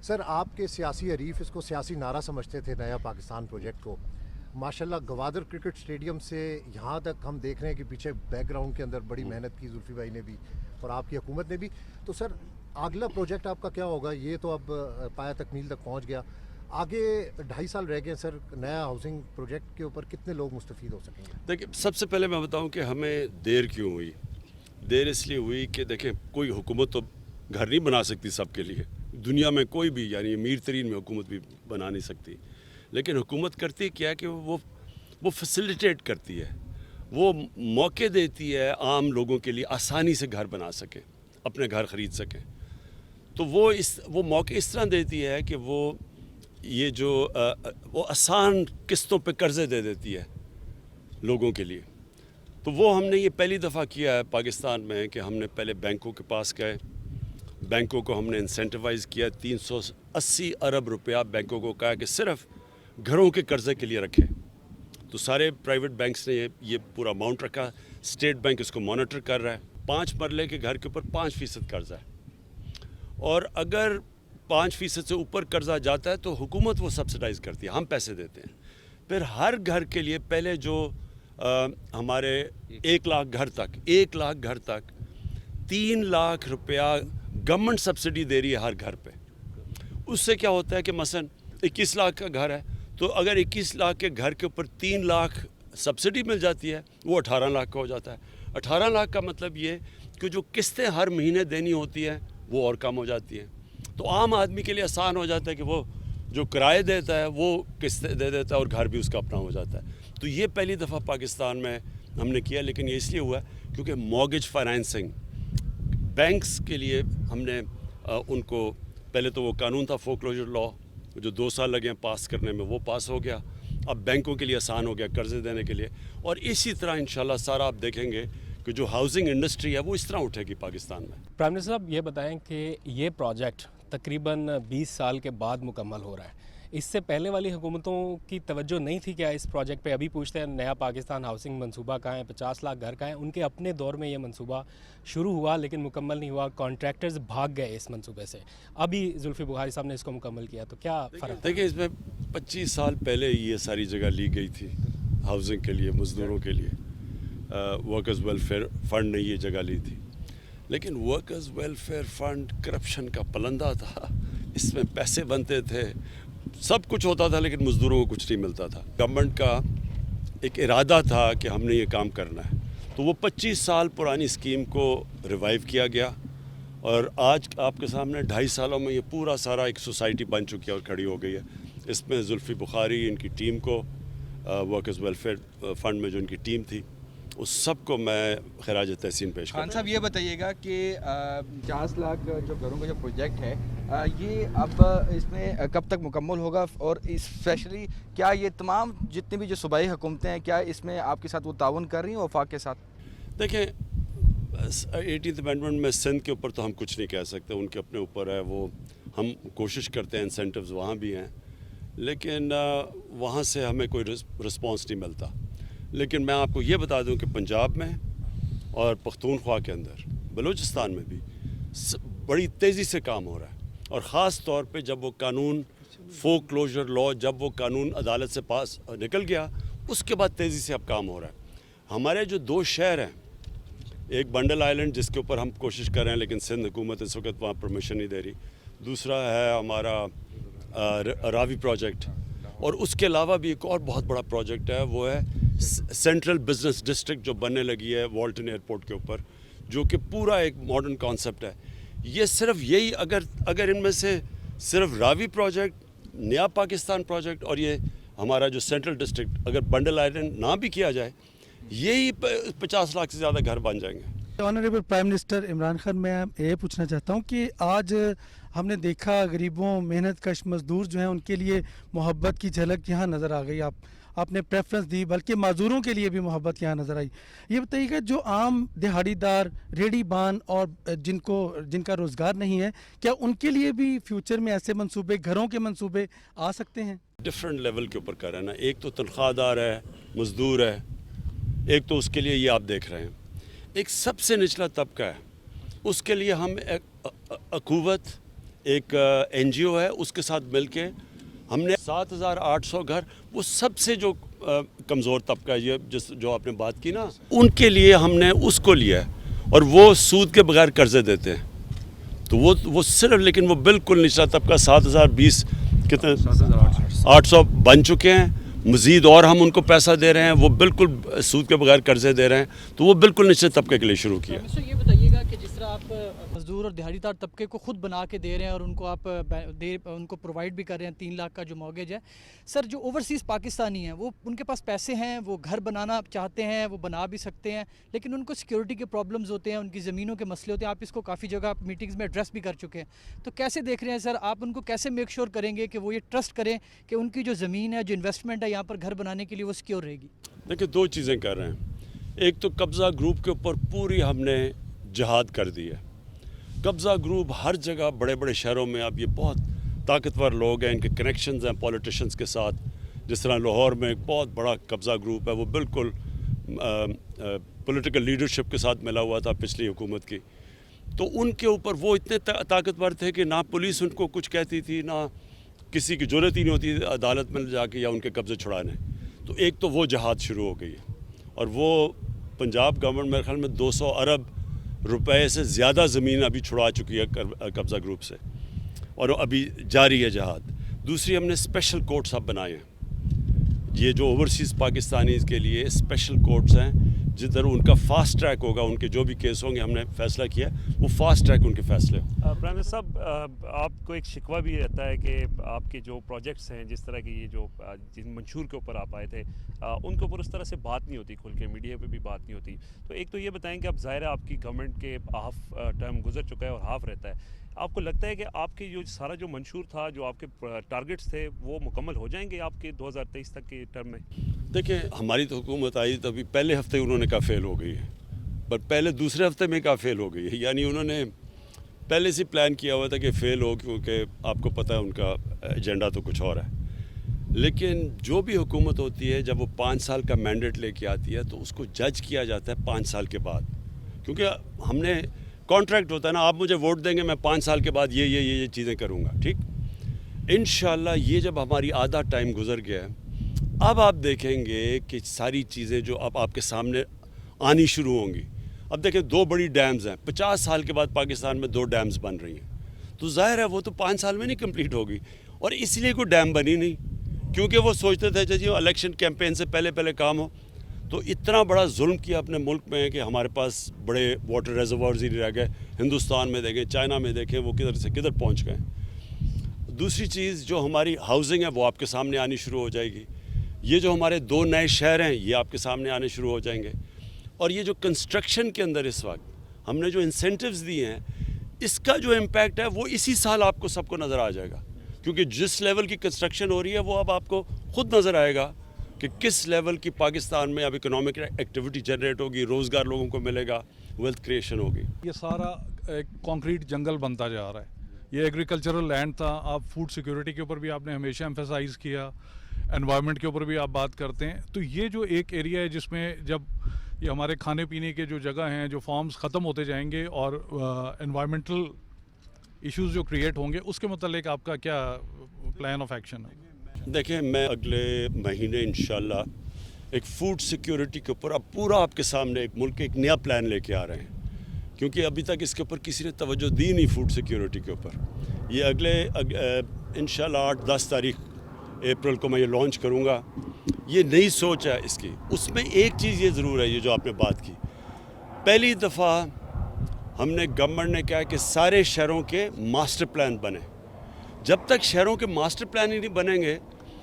سر آپ کے سیاسی حریف اس کو سیاسی نعرہ سمجھتے تھے نیا پاکستان پروجیکٹ کو. ماشاءاللہ گوادر کرکٹ اسٹیڈیم سے یہاں تک ہم دیکھ رہے ہیں کہ پیچھے بیک گراؤنڈ کے اندر بڑی محنت کی زلفی بھائی نے بھی اور آپ کی حکومت نے بھی. تو سر اگلا پروجیکٹ آپ کا کیا ہوگا؟ یہ تو اب پایا تکمیل تک پہنچ گیا, آگے 2.5 سال رہ گئے سر, نیا ہاؤسنگ پروجیکٹ کے اوپر کتنے لوگ مستفید ہو سکیں گے؟ دیکھیں, سب سے پہلے میں بتاؤں کہ ہمیں دیر کیوں ہوئی. دیر اس لیے ہوئی کہ دیکھیں, کوئی حکومت تو گھر نہیں بنا سکتی سب کے لیے. دنیا میں کوئی بھی, یعنی امیر ترین میں حکومت بھی بنا نہیں سکتی. لیکن حکومت کرتی کیا ہے کہ وہ فیسیلیٹیٹ کرتی ہے, وہ موقع دیتی ہے عام لوگوں کے لیے آسانی سے گھر بنا سکیں, اپنے گھر خرید سکیں. تو وہ موقع اس طرح دیتی ہے کہ وہ آسان قسطوں پہ قرضے دے دیتی ہے لوگوں کے لیے. تو وہ ہم نے یہ پہلی دفعہ کیا ہے پاکستان میں کہ ہم نے پہلے بینکوں کے پاس گئے, بینکوں کو ہم نے انسینٹیوائز کیا. 380 ارب روپیہ بینکوں کو کہا کہ صرف گھروں کے قرضے کے لیے رکھیں. تو سارے پرائیویٹ بینکس نے یہ پورا اماؤنٹ رکھا. اسٹیٹ بینک اس کو مانیٹر کر رہا ہے. 5 مرلے کے گھر کے اوپر 5% قرضہ ہے, اور اگر 5% سے اوپر قرضہ جاتا ہے تو حکومت وہ سبسڈائز کرتی ہے, ہم پیسے دیتے ہیں. پھر ہر گھر کے لیے پہلے جو ہمارے 1 لاکھ گھر تک 3 لاکھ روپیہ گورنمنٹ سبسڈی دے رہی ہے ہر گھر پہ. اس سے کیا ہوتا ہے کہ مثلا 21 لاکھ کا گھر ہے, تو اگر 21 لاکھ کے گھر کے اوپر 3 لاکھ سبسڈی مل جاتی ہے, وہ 18 لاکھ کا ہو جاتا ہے. 18 لاکھ کا مطلب یہ کہ جو قسطیں ہر مہینے دینی ہوتی ہیں وہ اور کم ہو جاتی ہیں. تو عام آدمی کے لیے آسان ہو جاتا ہے کہ وہ جو کرائے دیتا ہے وہ قسطیں دے دیتا ہے, اور گھر بھی اس کا اپنا ہو جاتا ہے. تو یہ پہلی دفعہ پاکستان میں ہم نے کیا. لیکن یہ اس لیے ہوا ہے کیونکہ مورگیج فائنینسنگ بینکس کے لیے ہم نے ان کو, پہلے تو وہ قانون تھا فورکلوجر لا جو 2 سال لگے ہیں پاس کرنے میں, وہ پاس ہو گیا. اب بینکوں کے لیے آسان ہو گیا قرضے دینے کے لیے. اور اسی طرح انشاءاللہ سارا آپ دیکھیں گے کہ جو ہاؤسنگ انڈسٹری ہے وہ اس طرح اٹھے گی پاکستان میں. پرائم منسٹر صاحب یہ بتائیں کہ یہ پروجیکٹ تقریباً 20 سال کے بعد مکمل ہو رہا ہے. اس سے پہلے والی حکومتوں کی توجہ نہیں تھی کیا اس پروجیکٹ پہ؟ ابھی پوچھتے ہیں نیا پاکستان ہاؤسنگ منصوبہ کہاں ہے, 50 لاکھ گھر کہاں ہیں. ان کے اپنے دور میں یہ منصوبہ شروع ہوا لیکن مکمل نہیں ہوا, کانٹریکٹرز بھاگ گئے اس منصوبے سے. ابھی زلفی بخاری صاحب نے اس کو مکمل کیا, تو کیا فرق؟ دیکھیں, اس میں 25 سال پہلے یہ ساری جگہ لی گئی تھی ہاؤسنگ کے لیے, مزدوروں کے لیے. ورکرز ویلفیئر فنڈ نے یہ جگہ لی تھی. لیکن ورکرز ویلفیئر فنڈ کرپشن کا پلندہ تھا. اس میں پیسے بنتے تھے, سب کچھ ہوتا تھا, لیکن مزدوروں کو کچھ نہیں ملتا تھا. گورنمنٹ کا ایک ارادہ تھا کہ ہم نے یہ کام کرنا ہے, تو وہ 25 سال پرانی اسکیم کو ریوائیو کیا گیا. اور آج آپ کے سامنے 2.5 سالوں میں یہ پورا سارا ایک سوسائٹی بن چکی ہے اور کھڑی ہو گئی ہے. اس میں زلفی بخاری, ان کی ٹیم کو, ورکرز ویلفیئر فنڈ میں جو ان کی ٹیم تھی, اس سب کو میں خراج تحسین پیش کرتا ہوں. خان صاحب یہ بتائیے گا کہ 50 لاکھ جو گھروں کا جو پروجیکٹ ہے یہ اب اس میں کب تک مکمل ہوگا, اور اسپیشلی کیا یہ تمام جتنی بھی جو صوبائی حکومتیں ہیں کیا اس میں آپ کے ساتھ وہ تعاون کر رہی ہیں وفاق کے ساتھ؟ دیکھیں, 18th امینڈمنٹ میں سندھ کے اوپر تو ہم کچھ نہیں کہہ سکتے, ان کے اپنے اوپر ہے. وہ ہم کوشش کرتے ہیں, انسینٹیوز وہاں بھی ہیں, لیکن وہاں سے ہمیں کوئی رسپانس نہیں ملتا. لیکن میں آپ کو یہ بتا دوں کہ پنجاب میں اور پختونخوا کے اندر, بلوچستان میں بھی بڑی تیزی سے کام ہو رہا ہے. اور خاص طور پہ جب وہ قانون فور کلوجر لا, جب وہ قانون عدالت سے پاس نکل گیا, اس کے بعد تیزی سے اب کام ہو رہا ہے. ہمارے جو 2 شہر ہیں, ایک بنڈل آئلینڈ جس کے اوپر ہم کوشش کر رہے ہیں لیکن سندھ حکومت اس وقت وہاں پرمیشن نہیں دے رہی, دوسرا ہے ہمارا راوی پروجیکٹ, اور اس کے علاوہ بھی ایک اور بہت بڑا پروجیکٹ ہے, وہ ہے سینٹرل بزنس ڈسٹرکٹ جو بننے لگی ہے والٹن ایئرپورٹ کے اوپر, جو کہ پورا ایک ماڈرن کانسیپٹ ہے. یہ صرف یہی, اگر ان میں سے صرف راوی پروجیکٹ, نیا پاکستان پروجیکٹ, اور یہ ہمارا جو سینٹرل ڈسٹرکٹ, اگر بنڈل آئلینڈ نہ بھی کیا جائے, یہی 50 لاکھ سے زیادہ گھر بن جائیں گے. Honourable prime minister Imran Khan, میں یہ پوچھنا چاہتا ہوں کہ آج ہم نے دیکھا غریبوں, محنت کش مزدور جو ہیں, ان کے لیے محبت کی جھلک یہاں نظر آ گئی. آپ نے پریفرنس دی, بلکہ معذوروں کے لیے بھی محبت یہاں نظر آئی. یہ بتائیے گا جو عام دہاڑی دار, ریڑھی بان اور جن کا روزگار نہیں ہے, کیا ان کے لیے بھی فیوچر میں ایسے منصوبے, گھروں کے منصوبے آ سکتے ہیں؟ ڈفرینٹ لیول کے اوپر کر رہے ہیں نا. ایک تو تنخواہ دار ہے, مزدور ہے, ایک تو اس کے لیے یہ آپ دیکھ رہے ہیں. ایک سب سے نچلا طبقہ ہے, اس کے لیے ہم اخوت, ایک NGO ہے اس کے ساتھ مل کے ہم نے 7,800 گھر وہ سب سے جو کمزور طبقہ ہے یہ جو آپ نے بات کی نا ان کے لیے ہم نے اس کو لیا ہے اور وہ سود کے بغیر قرضے دیتے ہیں تو وہ صرف لیکن وہ بالکل نچلا طبقہ 7,020 کتنے 800 بن چکے ہیں مزید اور ہم ان کو پیسہ دے رہے ہیں وہ بالکل سود کے بغیر قرضے دے رہے ہیں تو وہ بالکل نچلے طبقے کے لیے شروع کیا. یہ بتائیے گا کہ جس طرح آپ مزدور اور دہاڑی دار طبقے کو خود بنا کے دے رہے ہیں اور ان کو آپ ان کو پرووائڈ بھی کر رہے ہیں 3 لاکھ کا جو موگیج ہے سر جو اوورسیز پاکستانی ہیں وہ ان کے پاس پیسے ہیں وہ گھر بنانا چاہتے ہیں وہ بنا بھی سکتے ہیں لیکن ان کو سیکیورٹی کے پرابلمز ہوتے ہیں ان کی زمینوں کے مسئلے ہوتے ہیں آپ اس کو کافی جگہ میٹنگز میں ایڈریس بھی کر چکے ہیں تو کیسے دیکھ رہے ہیں سر آپ ان کو کیسے میک شور کریں گے کہ وہ یہ ٹرسٹ کریں کہ ان کی جو زمین ہے جو انویسٹمنٹ ہے یہاں پر گھر بنانے کے لیے وہ سیکیور رہے گی. دیکھیں 2 چیزیں کر رہے ہیں ایک تو قبضہ گروپ کے اوپر پوری ہم نے جہاد کر دی ہے. قبضہ گروپ ہر جگہ بڑے بڑے شہروں میں اب یہ بہت طاقتور لوگ ہیں ان کے کنیکشنز ہیں پولیٹیشنز کے ساتھ جس طرح لاہور میں ایک بہت بڑا قبضہ گروپ ہے وہ بالکل پولیٹیکل لیڈرشپ کے ساتھ ملا ہوا تھا پچھلی حکومت کی تو ان کے اوپر وہ اتنے طاقتور تھے کہ نہ پولیس ان کو کچھ کہتی تھی نہ کسی کی ضرورت ہی نہیں ہوتی عدالت میں جا کے یا ان کے قبضے چھڑانے. تو ایک تو وہ جہاد شروع ہو گئی ہے اور وہ پنجاب گورنمنٹ میرے خیال میں 200 ارب روپے سے زیادہ زمین ابھی چھڑا چکی ہے قبضہ گروپ سے اور ابھی جاری ہے جہاد. دوسری ہم نے اسپیشل کورٹس اب بنائے ہیں یہ جو اوورسیز پاکستانیز کے لیے اسپیشل کورٹس ہیں جدھر ان کا فاسٹ ٹریک ہوگا ان کے جو بھی کیس ہوں گے ہم نے فیصلہ کیا وہ فاسٹ ٹریک ان کے فیصلے ہوں. پرائم منسٹر صاحب آپ کو ایک شکوہ بھی رہتا ہے کہ آپ کے جو پروجیکٹس ہیں جس طرح کی یہ جو جن منشور کے اوپر آپ آئے تھے ان کے اوپر اس طرح سے بات نہیں ہوتی کھل کے میڈیا پہ بھی بات نہیں ہوتی تو ایک تو یہ بتائیں کہ اب ظاہر ہے آپ کی گورنمنٹ کے ہاف ٹرم گزر چکا ہے اور ہاف رہتا ہے آپ کو لگتا ہے کہ آپ کے جو سارا جو منشور تھا جو آپ کے ٹارگٹس تھے وہ مکمل ہو جائیں گے آپ کے 2023 تک کے ٹرم میں؟ دیکھیں ہماری تو حکومت آئی تو ابھی پہلے ہفتے انہوں نے کہا فیل ہو گئی ہے پر پہلے دوسرے ہفتے میں کہا فیل ہو گئی ہے یعنی انہوں نے پہلے سے پلان کیا ہوا تھا کہ فیل ہو کیونکہ آپ کو پتہ ہے ان کا ایجنڈا تو کچھ اور ہے. لیکن جو بھی حکومت ہوتی ہے جب وہ 5 سال کا مینڈیٹ لے کے آتی ہے تو اس کو جج کیا جاتا ہے 5 سال کے بعد کیونکہ ہم نے کانٹریکٹ ہوتا ہے نا آپ مجھے ووٹ دیں گے میں 5 سال کے بعد یہ چیزیں کروں گا ٹھیک. انشاءاللہ یہ جب ہماری آدھا ٹائم گزر گیا ہے اب آپ دیکھیں گے کہ ساری چیزیں جو اب آپ کے سامنے آنی شروع ہوں گی. اب دیکھیں 2 بڑی ڈیمز ہیں 50 سال کے بعد پاکستان میں 2 ڈیمز بن رہی ہیں تو ظاہر ہے وہ تو 5 سال میں نہیں کمپلیٹ ہوگی اور اس لیے کوئی ڈیم بنی نہیں کیونکہ وہ سوچتے تھے جی الیکشن کیمپین سے پہلے کام ہو. تو اتنا بڑا ظلم کیا اپنے ملک میں کہ ہمارے پاس بڑے واٹر ریزروارز ہی رہ گئے. ہندوستان میں دیکھیں چائنا میں دیکھیں وہ کدھر سے کدھر پہنچ گئے. دوسری چیز جو ہماری ہاؤسنگ ہے وہ آپ کے سامنے آنی شروع ہو جائے گی. یہ جو ہمارے 2 نئے شہر ہیں یہ آپ کے سامنے آنے شروع ہو جائیں گے اور یہ جو کنسٹرکشن کے اندر اس وقت ہم نے جو انسینٹیوز دیے ہیں اس کا جو امپیکٹ ہے وہ اسی سال آپ کو سب کو نظر آ جائے گا کیونکہ جس لیول کی کنسٹرکشن ہو رہی ہے وہ اب آپ کو خود نظر آئے گا کہ کس لیول کی پاکستان میں اب اکنامک ایکٹیویٹی جنریٹ ہوگی روزگار لوگوں کو ملے گا ویلتھ کریشن ہوگی. یہ سارا ایک کانکریٹ جنگل بنتا جا رہا ہے. یہ ایگریکلچرل لینڈ تھا. آپ فوڈ سیکیورٹی کے اوپر بھی آپ نے ہمیشہ ایمفیسائز کیا انوائرمنٹ کے اوپر بھی آپ بات کرتے ہیں تو یہ جو ایک ایریا ہے جس میں جب یہ ہمارے کھانے پینے کے جو جگہ ہیں جو فارمز ختم ہوتے جائیں گے اور انوائرمنٹل ایشوز جو کریٹ ہوں گے اس کے متعلق آپ کا کیا پلان آف ایکشن ہے؟ دیکھیں میں اگلے مہینے انشاءاللہ ایک فوڈ سیکیورٹی کے اوپر اب پورا آپ کے سامنے ایک ملک ایک نیا پلان لے کے آ رہے ہیں کیونکہ ابھی تک اس کے اوپر کسی نے توجہ دی نہیں فوڈ سیکیورٹی کے اوپر. یہ اگلے انشاءاللہ 8-10 تاریخ اپریل کو میں یہ لانچ کروں گا. یہ نئی سوچ ہے اس کی. اس میں ایک چیز یہ ضرور ہے یہ جو آپ نے بات کی پہلی دفعہ ہم نے گورنمنٹ نے کہا کہ سارے شہروں کے ماسٹر پلان بنے. جب تک شہروں کے ماسٹر پلان ہی نہیں بنیں گے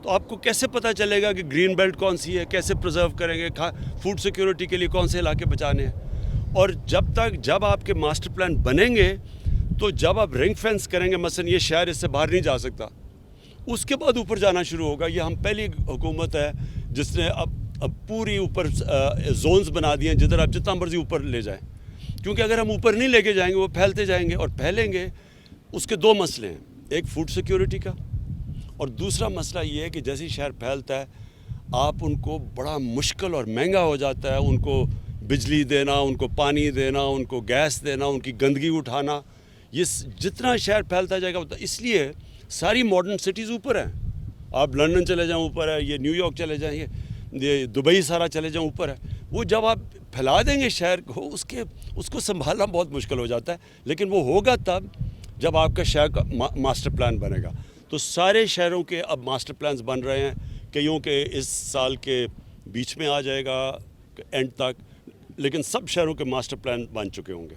تو آپ کو کیسے پتہ چلے گا کہ گرین بیلٹ کون سی ہے کیسے پرزرو کریں گے فوڈ سیکیورٹی کے لیے کون سے علاقے بچانے ہیں. اور جب آپ کے ماسٹر پلان بنیں گے تو جب آپ رنگ فینس کریں گے مثلا یہ شہر اس سے باہر نہیں جا سکتا اس کے بعد اوپر جانا شروع ہوگا. یہ ہم پہلی حکومت ہے جس نے اب پوری اوپر زونز بنا دیے ہیں جدھر آپ جتنا مرضی اوپر لے جائیں کیونکہ اگر ہم اوپر نہیں لے کے جائیں گے وہ پھیلتے جائیں گے اور پھیلیں گے. اس کے 2 مسئلے ہیں ایک فوڈ سیکیورٹی کا اور دوسرا مسئلہ یہ ہے کہ جیسے ہی شہر پھیلتا ہے آپ ان کو بڑا مشکل اور مہنگا ہو جاتا ہے ان کو بجلی دینا ان کو پانی دینا ان کو گیس دینا ان کی گندگی اٹھانا. یہ جتنا شہر پھیلتا جائے گا اس لیے ساری ماڈرن سٹیز اوپر ہیں. آپ لندن چلے جائیں اوپر ہے, یہ نیو یارک چلے جائیں, یہ دبئی سارا چلے جائیں اوپر ہے. وہ جب آپ پھیلا دیں گے شہر کو, اس کو سنبھالنا بہت مشکل ہو جاتا ہے. لیکن وہ ہوگا تب جب آپ کا شہر کا ماسٹر پلان بنے گا. تو سارے شہروں کے اب ماسٹر پلانز بن رہے ہیں, کئیوں کے اس سال کے بیچ میں آ جائے گا اینڈ تک, لیکن سب شہروں کے ماسٹر پلان بن چکے ہوں گے.